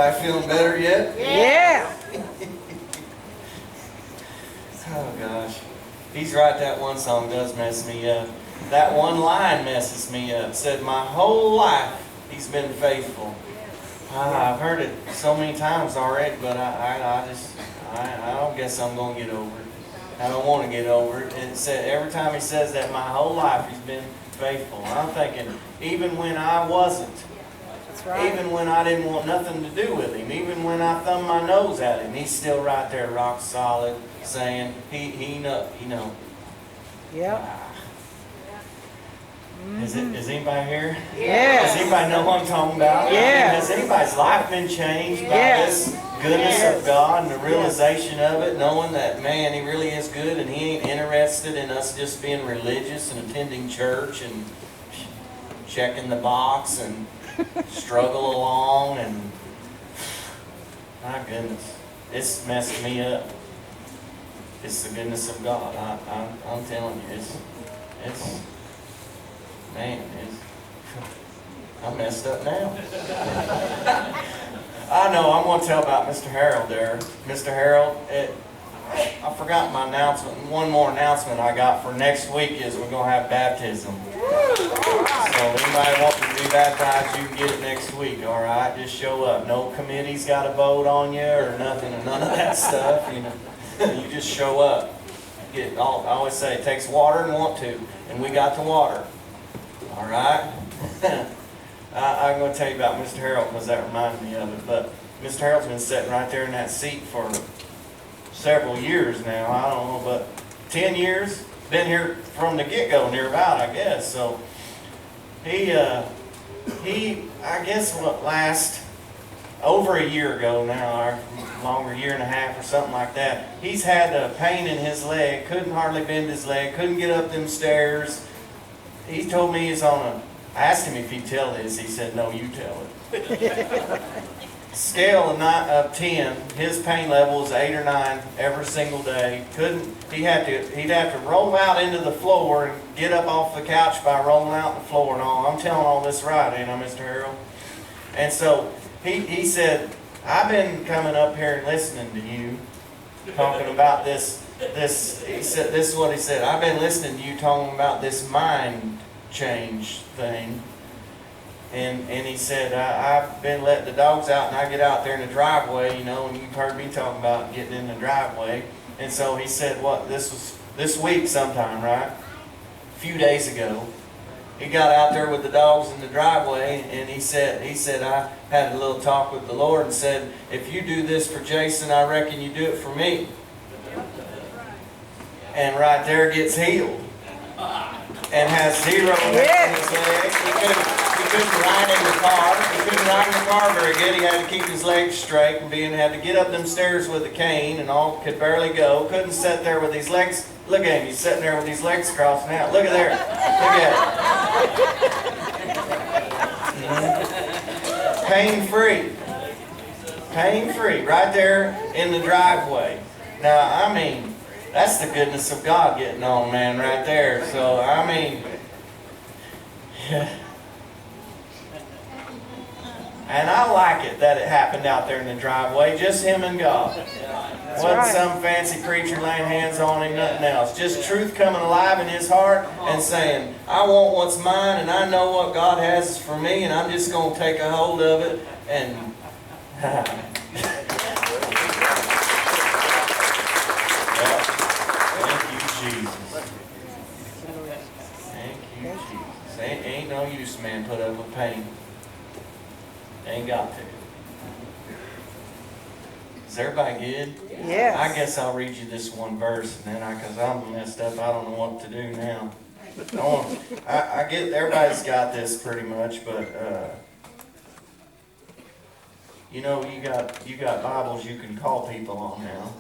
Everybody feeling better yet? Yeah. Oh gosh. He's right, that one song does mess me up. That one line messes me up. It said, my whole life he's been faithful. I've heard it so many times already, but I don't guess I'm going to get over it. I don't want to get over it. And it said, every time he says that, my whole life he's been faithful. And I'm thinking, even when I wasn't, That's right. even when I didn't want nothing to do with him, even when I thumbed my nose at him, he's still right there, rock solid, saying, he know. Yep. Is anybody here? Yes. Does anybody know what I'm talking about? Yes. Has anybody's life been changed by Yes. this goodness Yes. of God and the realization of it, knowing that, man, he really is good and he ain't interested in us just being religious and attending church and checking the box and struggle along, and my goodness, it's messed me up. It's the goodness of God. I'm telling you, it's man, I'm messed up now. I know, I'm going to tell about Mr. Harold there. Mr. Harold, I forgot my announcement. One more announcement I got for next week is we're going to have baptism. So anybody wants to be baptized, you can get it next week, all right? Just show up. No committee's got to vote on you or nothing, or none of that stuff, you know. You just show up. I always say it takes water and want to, and we got the water. All right? I'm going to tell you about Mr. Harold because that reminded me of it. But Mr. Harold's been sitting right there in that seat for several years now. I don't know, but 10 years. Been here from the get-go, near about, I guess. So he I guess last over a year ago now, or longer, year and a half or something like that, he's had a pain in his leg, couldn't hardly bend his leg, couldn't get up them stairs. He told me he's on a, I asked him if he'd tell this, he said, no, you tell it. Scale of 10, his pain level was 8 or 9 every single day. He'd have to roll out into the floor and get up off the couch by rolling out the floor and all. I'm telling all this right, ain't I, Mr. Harold? And so he said, I've been coming up here and listening to you talking about this. He said, this is what he said. I've been listening to you talking about this mind change thing. And he said, I've been letting the dogs out and I get out there in the driveway, you know, and you've heard me talking about getting in the driveway. And so he said, this was this week sometime, right? A few days ago. He got out there with the dogs in the driveway, and he said, I had a little talk with the Lord and said, if you do this for Jason, I reckon you do it for me. And right there gets healed. And has 0 pain in his legs. He couldn't ride in the car. He couldn't ride in the car very good. He had to keep his legs straight and had to get up them stairs with a cane and all. Could barely go. Couldn't sit there with his legs. Look at him. He's sitting there with his legs crossing out. Look at there. Look at it. Pain-free. Pain-free. Right there in the driveway. Now, I mean, that's the goodness of God getting on, man, right there. So, I mean, and I like it that it happened out there in the driveway, just him and God. Wasn't some fancy preacher laying hands on him, nothing else. Just truth coming alive in his heart and saying, I want what's mine and I know what God has for me and I'm just going to take a hold of it and... Ain't no use, man, put up with pain. Ain't got to. Is everybody good? Yes. I guess I'll read you this one verse, and then because I'm messed up, I don't know what to do now. I get everybody's got this pretty much, but you know, you got Bibles you can call people on now,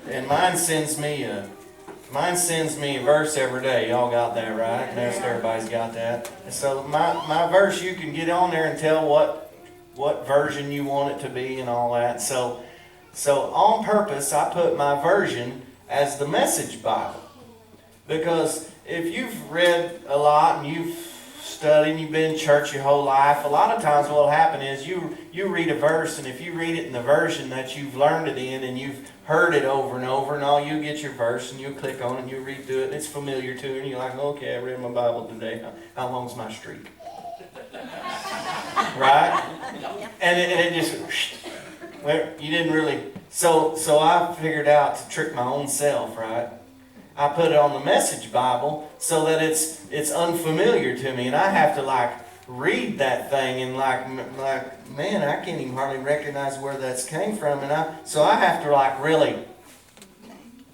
and mine sends me a verse every day. Y'all got that right? Most everybody's got that. So my verse, you can get on there and tell what version you want it to be and all that. So on purpose, I put my version as the Message Bible. Because if you've read a lot and you've studying, you've been in church your whole life, a lot of times what will happen is you read a verse, and if you read it in the version that you've learned it in and you've heard it over and over, and all you get your verse and you click on it and you read through it and it's familiar to you and you're like, okay, I read my Bible today. How long's my streak? Right? And it just, well, you didn't really, so I figured out to trick my own self, right? I put it on the Message Bible so that it's unfamiliar to me, and I have to like read that thing and like man, I can't even hardly recognize where that's came from, and so I have to like really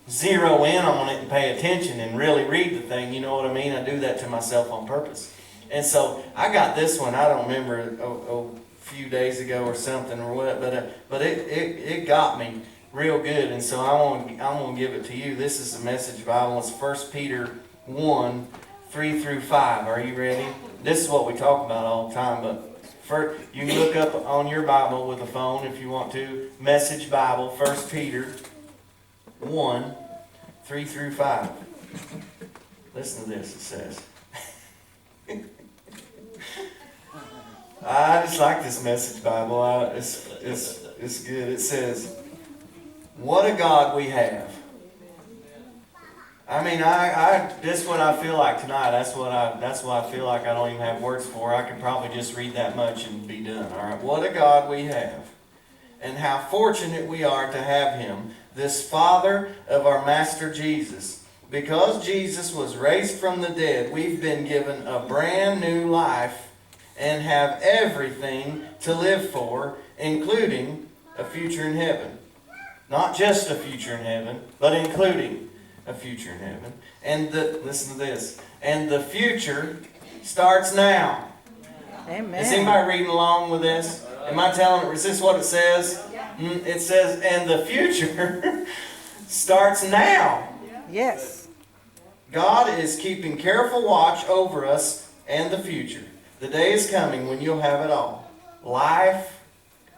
zero in on it and pay attention and really read the thing. You know what I mean? I do that to myself on purpose, and so I got this one. I don't remember a few days ago or something or what, but it got me real good, and so I'm gonna give it to you. This is the Message Bible. It's 1 Peter 1, 3 through 5. Are you ready? This is what we talk about all the time, but first, you can look up on your Bible with a phone if you want to. Message Bible, 1 Peter 1, 3 through 5. Listen to this, it says. I just like this Message Bible. It's good. It says, what a God we have. I mean, this is what I feel like tonight. That's what I feel like I don't even have words for. I could probably just read that much and be done. All right. What a God we have. And how fortunate we are to have Him, this Father of our Master Jesus. Because Jesus was raised from the dead, we've been given a brand new life and have everything to live for, including a future in heaven. Not just a future in heaven, but including a future in heaven. And listen to this. And the future starts now. Amen. Is anybody reading along with this? Am I telling? Is this what it says? It says, and the future starts now. Yes. God is keeping careful watch over us and the future. The day is coming when you'll have it all. Life,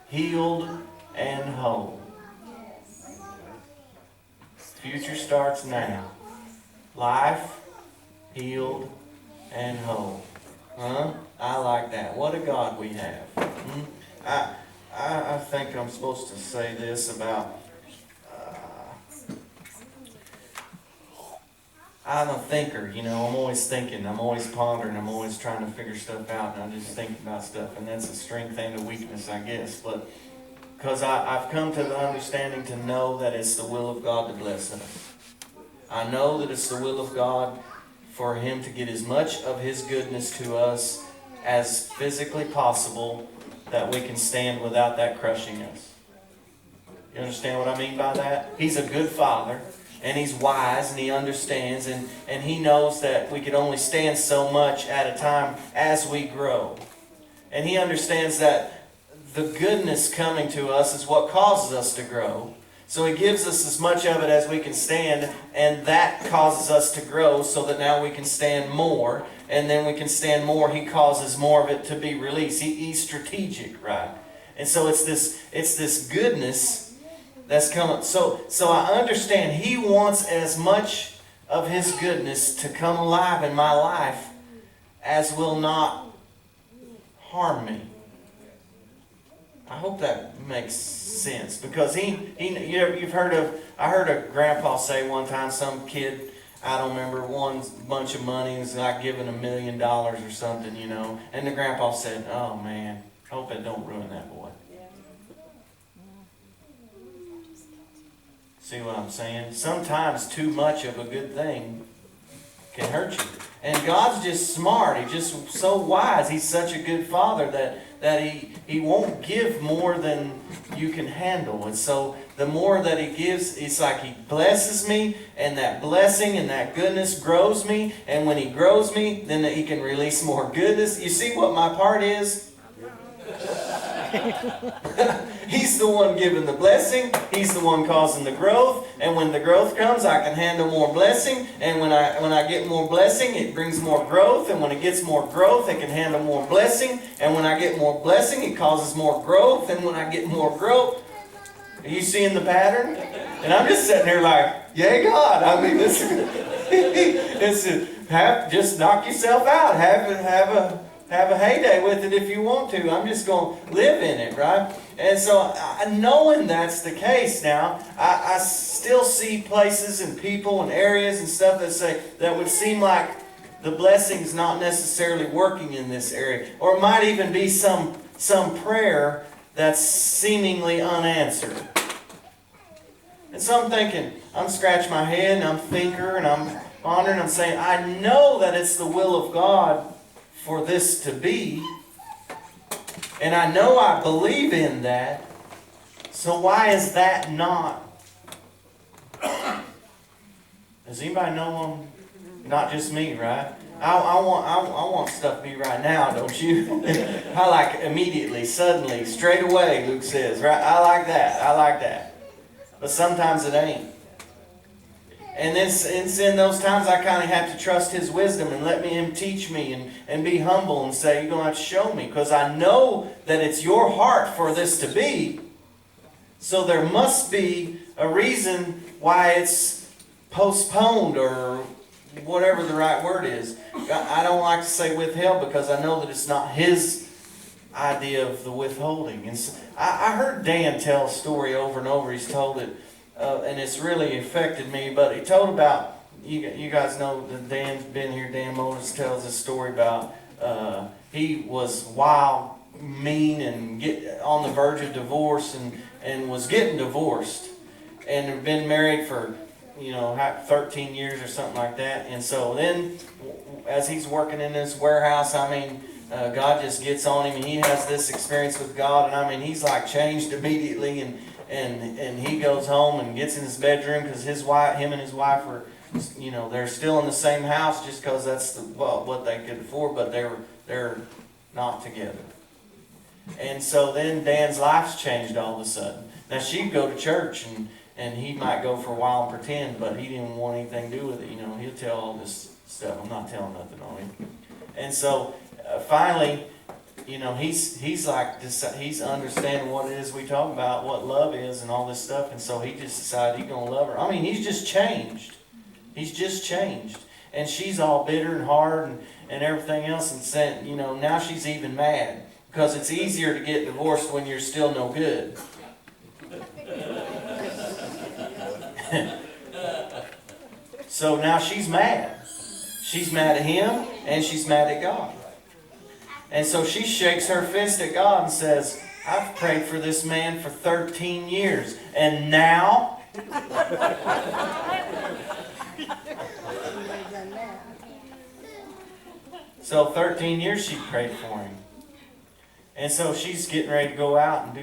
healed, and whole. Future starts now. Life, healed, and whole. Huh? I like that. What a God we have. I think I'm supposed to say this about... I'm a thinker, you know. I'm always thinking. I'm always pondering. I'm always trying to figure stuff out. And I just think about stuff. And that's a strength and a weakness, I guess. But... because I've come to the understanding to know that it's the will of God to bless us. I know that it's the will of God for Him to get as much of His goodness to us as physically possible, that we can stand without that crushing us. You understand what I mean by that? He's a good Father, and He's wise, and He understands, and He knows that we can only stand so much at a time as we grow. And He understands that the goodness coming to us is what causes us to grow. So He gives us as much of it as we can stand, and that causes us to grow so that now we can stand more, and then we can stand more. He causes more of it to be released. He's strategic, right? And so it's this goodness that's coming. So I understand He wants as much of His goodness to come alive in my life as will not harm me. I hope that makes sense, because you've heard of, I heard a grandpa say one time, some kid, I don't remember, won a bunch of money, was like given $1 million or something, you know, and the grandpa said, oh man, hope it don't ruin that boy. See what I'm saying? Sometimes too much of a good thing can hurt you. And God's just smart. He's just so wise. He's such a good Father that he won't give more than you can handle. And so the more that He gives, it's like He blesses me, and that blessing and that goodness grows me. And when He grows me, then He can release more goodness. You see what my part is? He's the one giving the blessing. He's the one causing the growth. And when the growth comes, I can handle more blessing. And when I get more blessing, it brings more growth. And when it gets more growth, it can handle more blessing. And when I get more blessing, it causes more growth. And when I get more growth, are you seeing the pattern? And I'm just sitting there like, yay God. I mean, this. Just knock yourself out. Have a heyday with it if you want to. I'm just going to live in it, right? And so, knowing that's the case now, I still see places and people and areas and stuff that would seem like the blessing's not necessarily working in this area. Or it might even be some prayer that's seemingly unanswered. And so I'm thinking, I'm scratching my head and I'm thinker and I'm pondering, I'm saying, I know that it's the will of God for this to be. And I know I believe in that. So why is that not? Does anybody know them? Not just me, right? I want stuff to be right now, don't you? I like immediately, suddenly, straight away, Luke says, right? I like that. But sometimes it ain't. And it's in those times I kind of have to trust His wisdom and let Him teach me and be humble and say, you're going to have to show me. Because I know that it's your heart for this to be. So there must be a reason why it's postponed or whatever the right word is. I don't like to say withheld because I know that it's not His idea of the withholding. And so I heard Dan tell a story over and over. He's told it. And it's really affected me, but he told about, you guys know that Dan's been here, Dan Moses tells a story about, he was wild, mean, and on the verge of divorce, and was getting divorced, and had been married for, 13 years or something like that. And so then, as he's working in this warehouse, God just gets on him, and he has this experience with God, and he's like changed immediately, and he goes home and gets in his bedroom because him and his wife are, they're still in the same house just because that's what they could afford, but they're not together. And so then Dan's life's changed all of a sudden. Now she'd go to church and he might go for a while and pretend, but he didn't want anything to do with it. He'll tell all this stuff. I'm not telling nothing on him. And so finally, he's understanding what it is we talk about, what love is and all this stuff. And so he just decided he's going to love her. He's just changed. He's just changed. And she's all bitter and hard and everything else. And said, now she's even mad. Because it's easier to get divorced when you're still no good. So now she's mad. She's mad at him and she's mad at God. And so she shakes her fist at God and says, I've prayed for this man for 13 years. And now? So 13 years she prayed for him. And so she's getting ready to go out and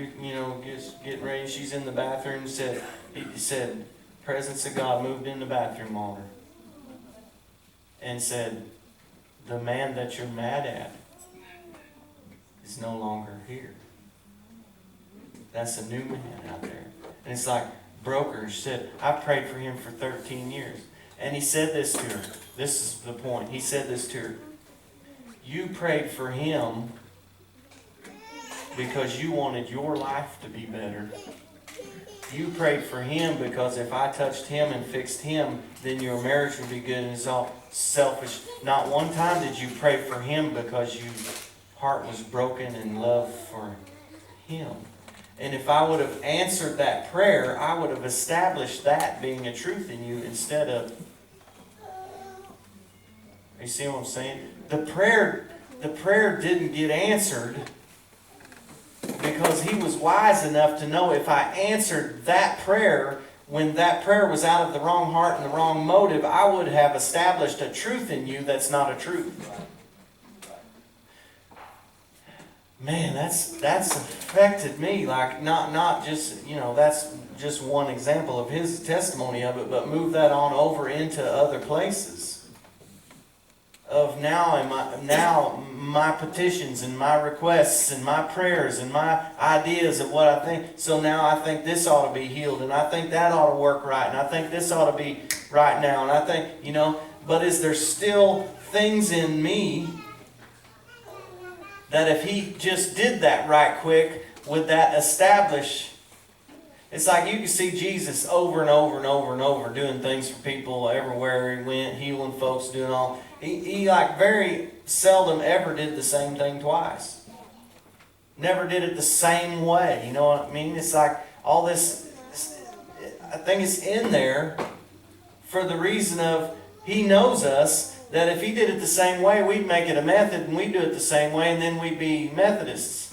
getting ready. She's in the bathroom. He said, presence of God moved in the bathroom on her. And said, the man that you're mad at is no longer here. That's a new man out there. And it's like broker said, I prayed for him for 13 years. And he said this to her. This is the point. He said this to her. You prayed for him because you wanted your life to be better. You prayed for him because if I touched him and fixed him, then your marriage would be good. And it's all selfish. Not one time did you pray for him because your heart was broken in love for him. And if I would have answered that prayer, I would have established that being a truth in you instead of... You see what I'm saying? The prayer didn't get answered because he was wise enough to know if I answered that prayer, when that prayer was out of the wrong heart and the wrong motive, I would have established a truth in you that's not a truth. Man, that's affected me. Like not just, that's just one example of his testimony of it, but move that on over into other places. Of now my petitions and my requests and my prayers and my ideas of what I think. So now I think this ought to be healed, and I think that ought to work right, and I think this ought to be right now, and I think, but is there still things in me that if he just did that right quick, would that establish? It's like you can see Jesus over and over and over and over doing things for people everywhere he went, healing folks, doing all. He like very seldom ever did the same thing twice. Never did it the same way. You know what I mean? It's like all this, I think it's in there for the reason of he knows us, that if he did it the same way, we'd make it a method, and we'd do it the same way, and then we'd be Methodists.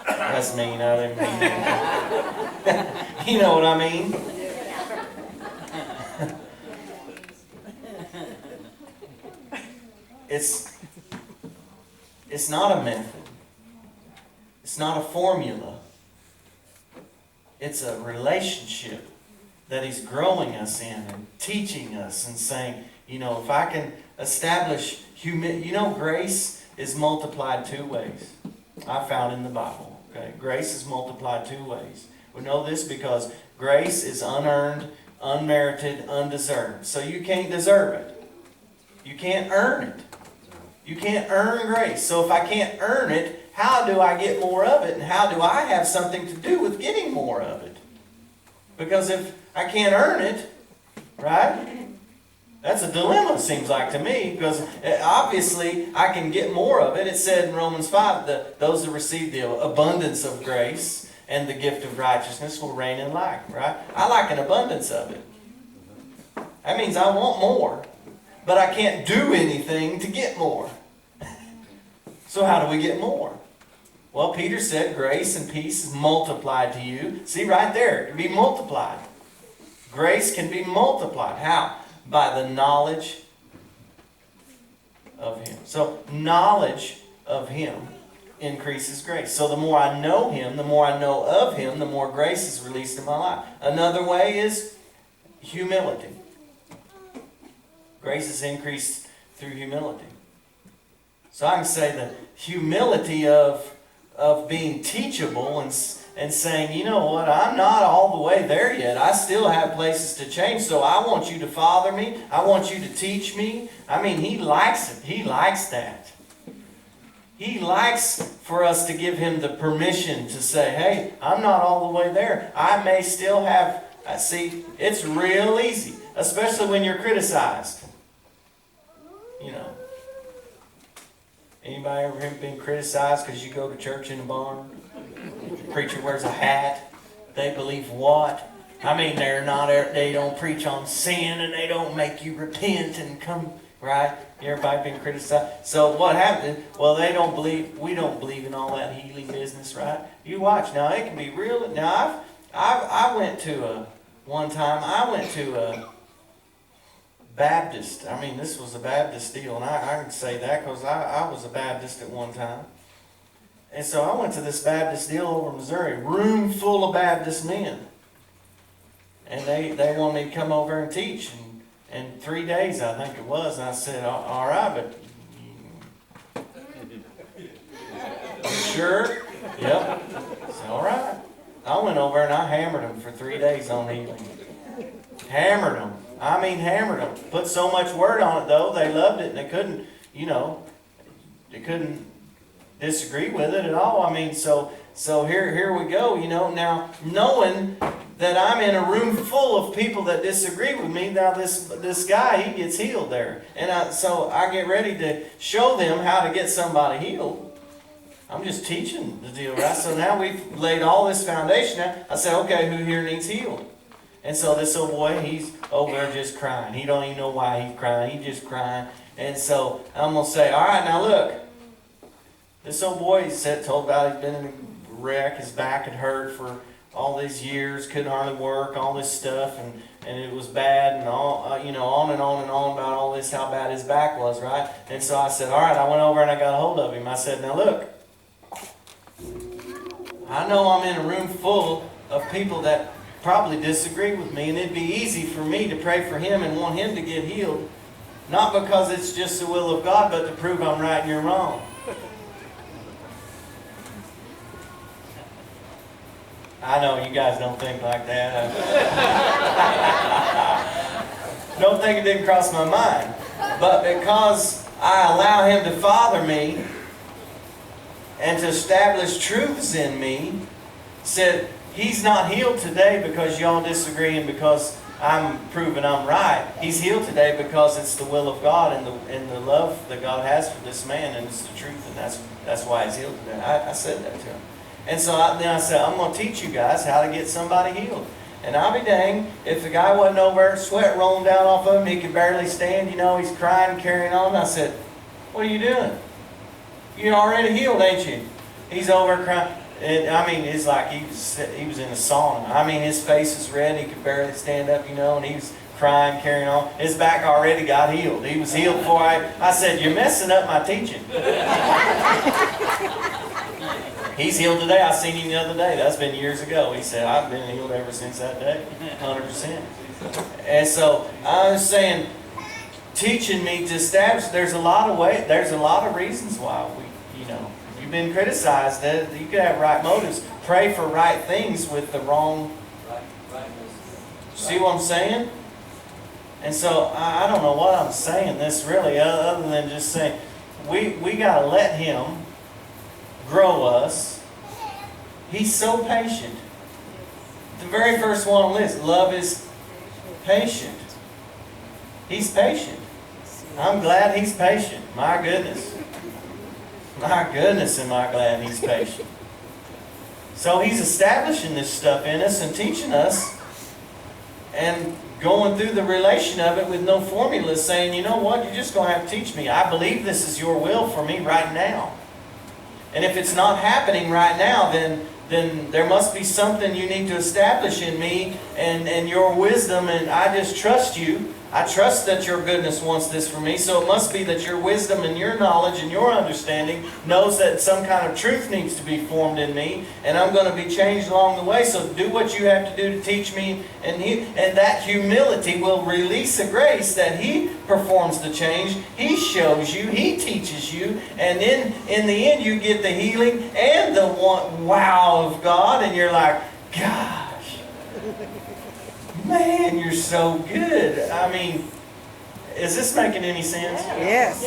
That's mean. I didn't mean that. You know what I mean? It's not a method. It's not a formula. It's a relationship that he's growing us in and teaching us and saying, you know, if I can establish humility, you know, grace is multiplied two ways. I found in the Bible. Okay, grace is multiplied two ways. We know this because grace is unearned, unmerited, undeserved. So you can't deserve it. You can't earn it. You can't earn grace. So if I can't earn it, how do I get more of it? And how do I have something to do with getting more of it? Because if I can't earn it, right? That's a dilemma, seems like to me, because obviously I can get more of it. It said in Romans 5 that those who receive the abundance of grace and the gift of righteousness will reign in life, right? I like an abundance of it. That means I want more, but I can't do anything to get more. So how do we get more? Well, Peter said grace and peace is multiplied to you. See right there, it can be multiplied. Grace can be multiplied. How? By the knowledge of Him. So knowledge of Him increases grace. So the more I know Him, the more I know of Him, the more grace is released in my life. Another way is humility. Grace is increased through humility. So I can say the humility of being teachable and saying, you know what, I'm not all the way there yet. I still have places to change, so I want you to father me. I want you to teach me. I mean, He likes it. He likes that. He likes for us to give Him the permission to say, hey, I'm not all the way there. I may still have, see, it's real easy, especially when you're criticized. You know. Anybody ever been criticized because you go to church in a barn? The preacher wears a hat. They believe what? I mean, they don't preach on sin and they don't make you repent and come, right? Everybody been criticized. So what happened? Well, we don't believe in all that healing business, right? You watch. Now, it can be real. Now, I went to a Baptist. I mean, this was a Baptist deal, and I can say that because I was a Baptist at one time. And so I went to this Baptist deal over in Missouri, room full of Baptist men. And they wanted me to come over and teach. And 3 days, I think it was, and I said, all right, but you sure? Yep. I said, all right. I went over and I hammered them for 3 days on healing. Hammered them. I mean, hammered them. Put so much word on it, though. They loved it, and they couldn't, they couldn't disagree with it at all. I mean, so here we go, Now, knowing that I'm in a room full of people that disagree with me, now this guy, he gets healed there. And so I get ready to show them how to get somebody healed. I'm just teaching the deal, right? So now we've laid all this foundation out. I said, okay, who here needs healed? And so this old boy, he's over there just crying. He don't even know why he's crying. He's just crying. And so I'm going to say, all right, now look. This old boy, told about he's been in a wreck. His back had hurt for all these years. Couldn't hardly work, all this stuff. And it was bad and all, on and on and on about all this, how bad his back was, right? And so I said, all right, I went over and I got a hold of him. I said, now look. I know I'm in a room full of people that probably disagree with me, and it'd be easy for me to pray for him and want him to get healed, not because it's just the will of God, but to prove I'm right and you're wrong. I know you guys don't think like that. Don't think it didn't cross my mind. But because I allow Him to father me, and to establish truths in me, said, he's not healed today because y'all disagree and because I'm proving I'm right. He's healed today because it's the will of God and the love that God has for this man, and it's the truth, and that's why he's healed today. I said that to him. And so then I said, I'm going to teach you guys how to get somebody healed. And I'll be danged, if the guy wasn't over, sweat rolling down off of him, he could barely stand, he's crying and carrying on. I said, what are you doing? You're already healed, ain't you? He's over crying. It's like he was in a sauna. His face is red. He could barely stand up, and he was crying, carrying on. His back already got healed. He was healed before I said, you're messing up my teaching. He's healed today. I seen him the other day. That's been years ago. He said, I've been healed ever since that day. 100%. And so I was saying, teaching me to establish, there's a lot of reasons why you've been criticized. You could have right motives. Pray for right things with the wrong. See what I'm saying? And so I don't know what I'm saying this really, other than just saying we got to let Him grow us. He's so patient. The very first one on the list, love is patient. He's patient. I'm glad He's patient. My goodness. My goodness, am I glad He's patient. So He's establishing this stuff in us and teaching us and going through the relation of it with no formula, saying, you know what, you're just going to have to teach me. I believe this is your will for me right now. And if it's not happening right now, then there must be something you need to establish in me and your wisdom, and I just trust you. I trust that your goodness wants this for me, so it must be that your wisdom and your knowledge and your understanding knows that some kind of truth needs to be formed in me, and I'm going to be changed along the way. So do what you have to do to teach me, and that humility will release a grace that He performs the change. He shows you, He teaches you, and then in the end you get the healing and the wow of God, and you're like, gosh. Man, you're so good. Is this making any sense? Yes.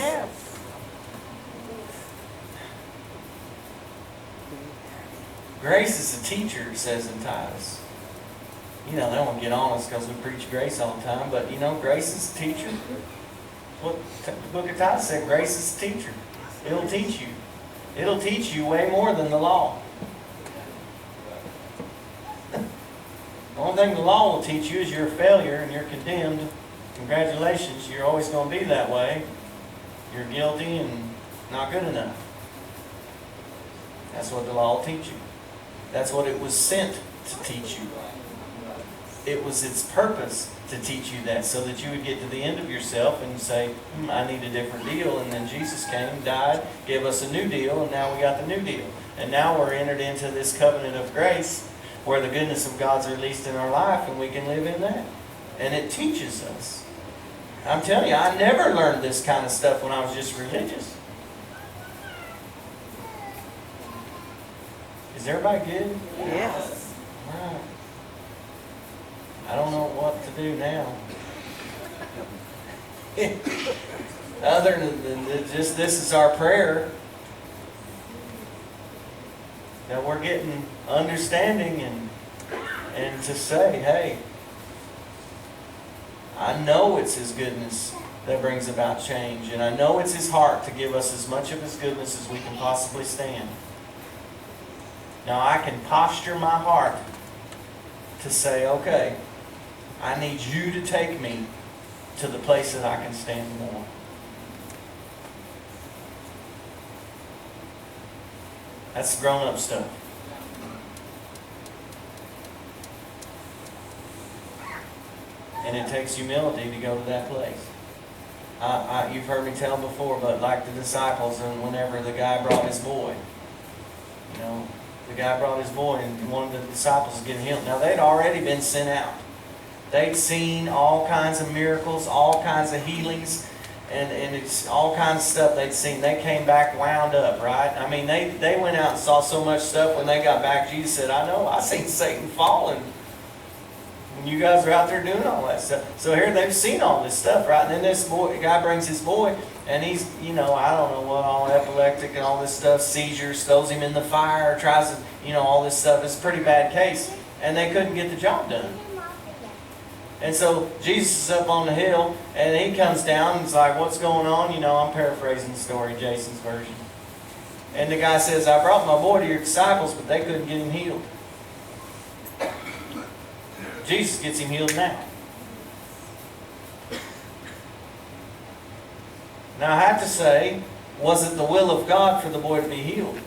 Grace is a teacher, it says in Titus. They won't get on us because we preach grace all the time, but grace is a teacher. What the book of Titus said, grace is a teacher. It'll teach you. It'll teach you way more than the law. The only thing the law will teach you is you're a failure and you're condemned. Congratulations, you're always going to be that way. You're guilty and not good enough. That's what the law will teach you. That's what it was sent to teach you. It was its purpose to teach you that, so that you would get to the end of yourself and say, I need a different deal. And then Jesus came, died, gave us a new deal, and now we got the new deal. And now we're entered into this covenant of grace, where the goodness of God's released in our life, and we can live in that. And it teaches us. I'm telling you, I never learned this kind of stuff when I was just religious. Is everybody good? Yes. Right. I don't know what to do now. Other than just this is our prayer. That we're getting understanding and to say, hey, I know it's His goodness that brings about change, and I know it's His heart to give us as much of His goodness as we can possibly stand. Now I can posture my heart to say, okay, I need you to take me to the place that I can stand more. That's grown-up stuff. And it takes humility to go to that place. You've heard me tell before, but like the disciples, and whenever the guy brought his boy, the guy brought his boy, and one of the disciples was getting healed. Now they'd already been sent out. They'd seen all kinds of miracles, all kinds of healings, and it's all kinds of stuff they'd seen. They came back wound up, right? They went out and saw so much stuff. When they got back, Jesus said, I know, I seen Satan falling. when you guys are out there doing all that stuff. So here they've seen all this stuff, right? And then this guy brings his boy, and he's, I don't know what, all epileptic and all this stuff, seizures, throws him in the fire, tries to, all this stuff. It's a pretty bad case. And they couldn't get the job done. And so Jesus is up on the hill, and he comes down and is like, what's going on? I'm paraphrasing the story, Jason's version. And the guy says, I brought my boy to your disciples, but they couldn't get him healed. Jesus gets him healed now. Now I have to say, was it the will of God for the boy to be healed?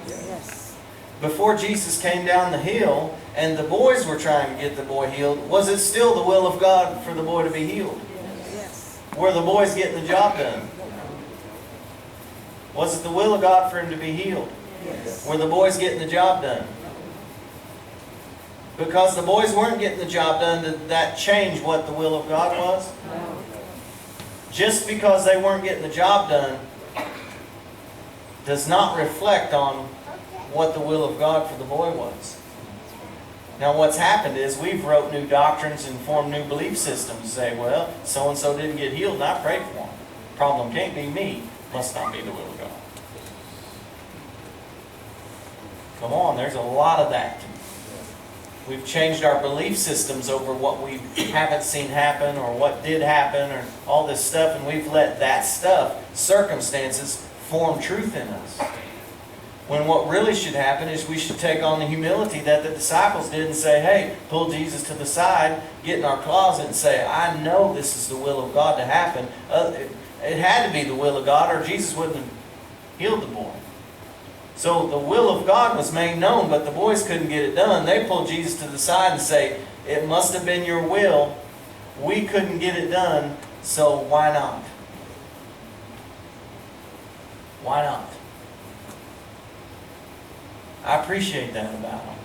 Yes. Before Jesus came down the hill and the boys were trying to get the boy healed, was it still the will of God for the boy to be healed? Yes. Were the boys getting the job done? Was it the will of God for him to be healed? Yes. Were the boys getting the job done? Because the boys weren't getting the job done, did that change what the will of God was? No. Just because they weren't getting the job done does not reflect on what the will of God for the boy was. Now what's happened is we've wrote new doctrines and formed new belief systems. Say, well, so-and-so didn't get healed and I prayed for him. Problem can't be me. Must not be the will of God. Come on, there's a lot of that. We've changed our belief systems over what we haven't seen happen or what did happen or all this stuff, and we've let that stuff, circumstances, form truth in us. When what really should happen is we should take on the humility that the disciples did and say, hey, pull Jesus to the side, get in our closet and say, I know this is the will of God to happen. It had to be the will of God or Jesus wouldn't have healed the boy. So the will of God was made known, but the boys couldn't get it done. They pulled Jesus to the side and say, it must have been your will. We couldn't get it done, so why not? Why not? I appreciate that about them.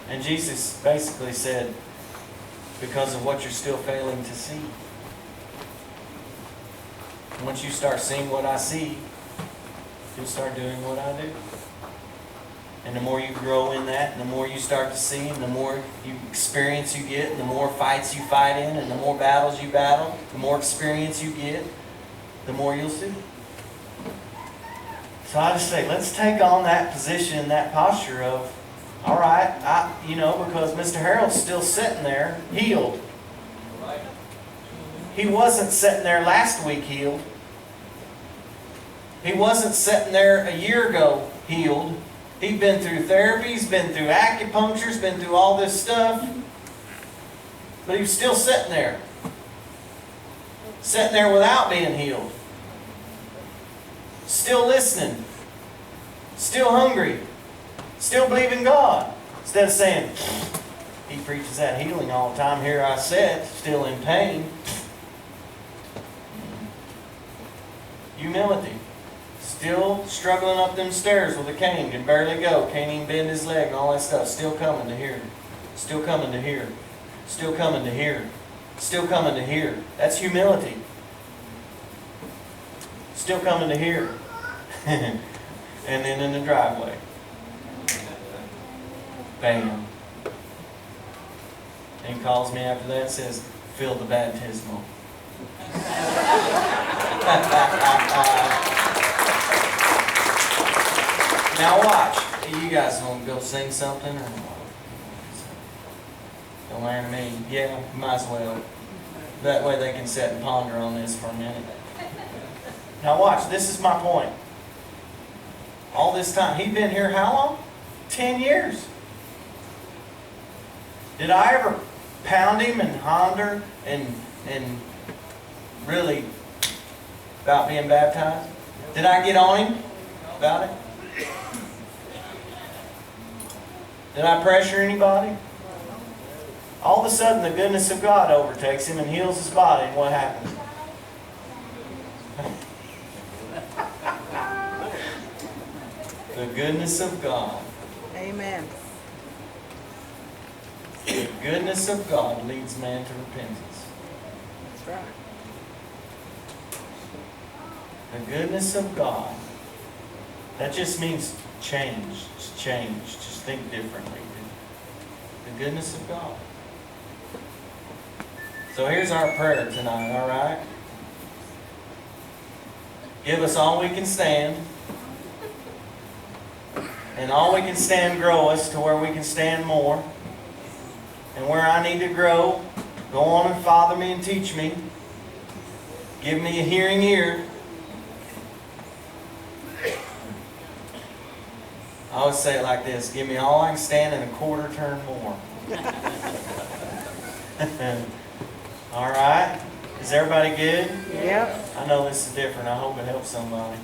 And Jesus basically said, because of what you're still failing to see. Once you start seeing what I see, you'll start doing what I do. And the more you grow in that, and the more you start to see, and the more experience you get, and the more fights you fight in, and the more battles you battle, the more experience you get, the more you'll see. So I just say, let's take on that position, that posture of, all right, because Mr. Harold's still sitting there, healed. He wasn't sitting there last week healed. He wasn't sitting there a year ago healed. He'd been through therapy, he's been through acupuncture, he's been through all this stuff. But he was still sitting there. Sitting there without being healed. Still listening. Still hungry. Still believing God. Instead of saying, he preaches that healing all the time. Here I sit, still in pain. Humility. Still struggling up them stairs with a cane, can barely go, can't even bend his leg and all that stuff. Still coming to here. Still coming to here. Still coming to here. Still coming to here. That's humility. Still coming to here. And then in the driveway. Bam. And he calls me after that and says, fill the baptismal. Now watch. You guys want to go sing something? Or don't learn me. Yeah, might as well. That way they can sit and ponder on this for a minute. Now watch. This is my point. All this time. He'd been here how long? 10 years. Did I ever pound him and honder and really about being baptized? Did I get on him about it? Did I pressure anybody? All of a sudden the goodness of God overtakes him and heals his body, and what happens? The goodness of God. Amen. The goodness of God leads man to repentance. That's right. The goodness of God. That just means change. Just change. Just think differently. The goodness of God. So here's our prayer tonight, all right? Give us all we can stand. And all we can stand, grow us to where we can stand more. And where I need to grow, go on and father me and teach me. Give me a hearing ear. I always say it like this: give me all I can stand and a quarter turn more. All right? Is everybody good? Yep. I know this is different. I hope it helps somebody.